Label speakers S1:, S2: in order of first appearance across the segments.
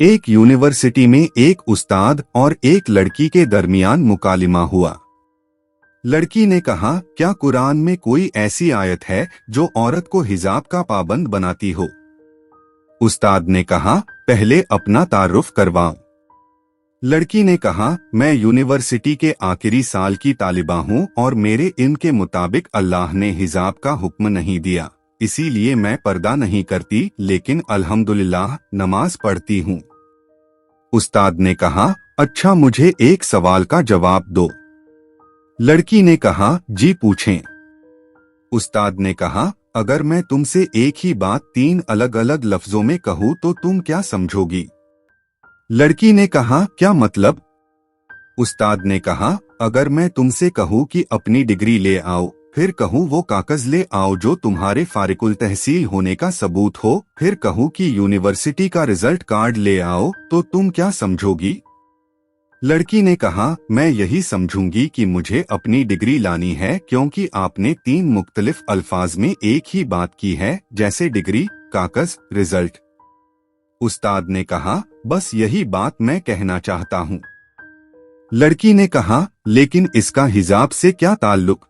S1: एक यूनिवर्सिटी में एक उस्ताद और एक लड़की के दरमियान मुकालिमा हुआ। लड़की ने कहा, क्या कुरान में कोई ऐसी आयत है जो औरत को हिजाब का पाबंद बनाती हो? उस्ताद ने कहा, पहले अपना तारुफ करवाओ। लड़की ने कहा, मैं यूनिवर्सिटी के आखिरी साल की तालिबा हूँ और मेरे इल्म के मुताबिक अल्लाह ने हिजाब का हुक्म नहीं दिया, इसीलिए मैं पर्दा नहीं करती, लेकिन अल्हम्दुलिल्लाह नमाज पढ़ती हूँ। उस्ताद ने कहा, अच्छा मुझे एक सवाल का जवाब दो। लड़की ने कहा, जी पूछें। उस्ताद ने कहा, अगर मैं तुमसे एक ही बात 3 अलग अलग लफ्जों में कहूँ तो तुम क्या समझोगी? लड़की ने कहा, क्या मतलब? उस्ताद ने कहा, अगर मैं तुमसे कहूँ कि अपनी डिग्री ले आओ, फिर कहूँ वो कागज ले आओ जो तुम्हारे फारिकुल तहसील होने का सबूत हो, फिर कहूँ कि यूनिवर्सिटी का रिजल्ट कार्ड ले आओ, तो तुम क्या समझोगी? लड़की ने कहा, मैं यही समझूंगी कि मुझे अपनी डिग्री लानी है, क्योंकि आपने 3 मुख्तलिफ अल्फाज में एक ही बात की है, जैसे डिग्री, कागज, रिजल्ट। उस्ताद ने कहा, बस यही बात मैं कहना चाहता हूँ। लड़की ने कहा, लेकिन इसका हिजाब से क्या ताल्लुक?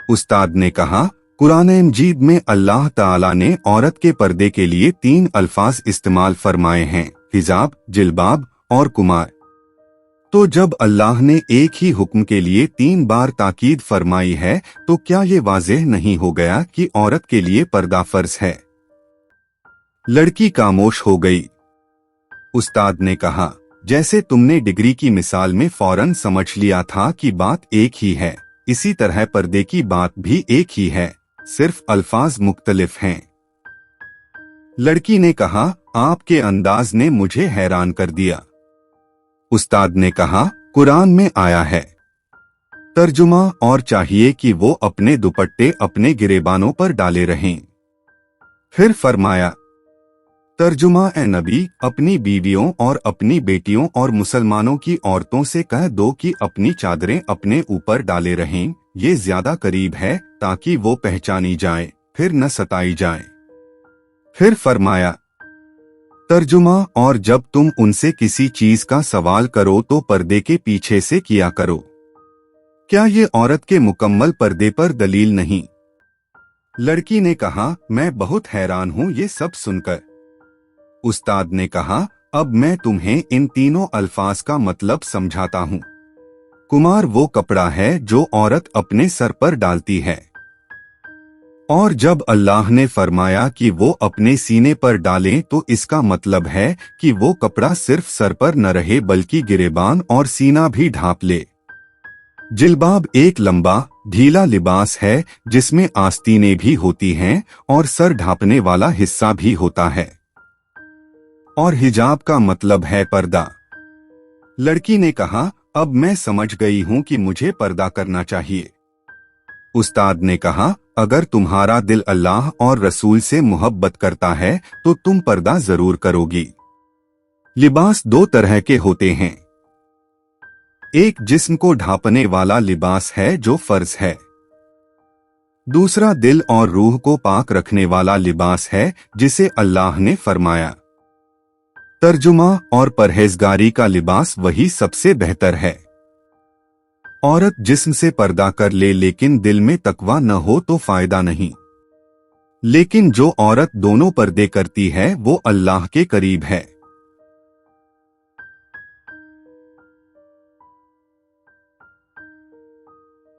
S1: उस्ताद ने कहा, कुरान मजीद में अल्लाह ताला ने औरत के पर्दे के लिए 3 अल्फाज इस्तेमाल फरमाए हैं, हिजाब, जिल्बाब और कुमार। तो जब अल्लाह ने एक ही हुक्म के लिए 3 बार ताकीद फरमाई है, तो क्या ये वाज़ेह नहीं हो गया कि औरत के लिए पर्दा फर्ज है? लड़की खामोश हो गई। उस्ताद ने कहा, जैसे तुमने डिग्री की मिसाल में फौरन समझ लिया था कि बात एक ही है, इसी तरह पर्दे की बात भी एक ही है, सिर्फ अल्फाज मुख्तलिफ हैं। लड़की ने कहा, आपके अंदाज ने मुझे हैरान कर दिया। उस्ताद ने कहा, कुरान में आया है, तर्जुमा और चाहिए कि वो अपने दुपट्टे अपने गिरेबानों पर डाले रहें। फिर फरमाया, तर्जुमा, ए नबी, अपनी बीवियों और अपनी बेटियों और मुसलमानों की औरतों से कह दो कि अपनी चादरें अपने ऊपर डाले रहें, ये ज्यादा करीब है ताकि वो पहचानी जाए, फिर न सताई जाए। फिर फरमाया, तर्जुमा, और जब तुम उनसे किसी चीज का सवाल करो तो पर्दे के पीछे से किया करो। क्या ये औरत के मुकम्मल पर्दे पर दलील नहीं? लड़की ने कहा, मैं बहुत हैरान हूँ ये सब सुनकर। उस्ताद ने कहा, अब मैं तुम्हें इन तीनों अल्फाज का मतलब समझाता हूँ। कुमार वो कपड़ा है जो औरत अपने सर पर डालती है, और जब अल्लाह ने फरमाया कि वो अपने सीने पर डालें तो इसका मतलब है कि वो कपड़ा सिर्फ सर पर न रहे बल्कि गिरेबान और सीना भी ढांप ले। जिल्बाब एक लंबा ढीला लिबास है जिसमें आस्तीनें भी होती हैं और सर ढांपने वाला हिस्सा भी होता है। और हिजाब का मतलब है पर्दा। लड़की ने कहा, अब मैं समझ गई हूं कि मुझे पर्दा करना चाहिए। उस्ताद ने कहा, अगर तुम्हारा दिल अल्लाह और रसूल से मोहब्बत करता है तो तुम पर्दा जरूर करोगी। लिबास 2 तरह के होते हैं, एक जिस्म को ढांपने वाला लिबास है जो फर्ज है, दूसरा दिल और रूह को पाक रखने वाला लिबास है जिसे अल्लाह ने फरमाया। तर्जुमा, और परहेजगारी का लिबास वही सबसे बेहतर है। औरत जिस्म से पर्दा कर ले लेकिन दिल में तकवा न हो तो फायदा नहीं, लेकिन जो औरत दोनों पर्दे करती है वो अल्लाह के करीब है।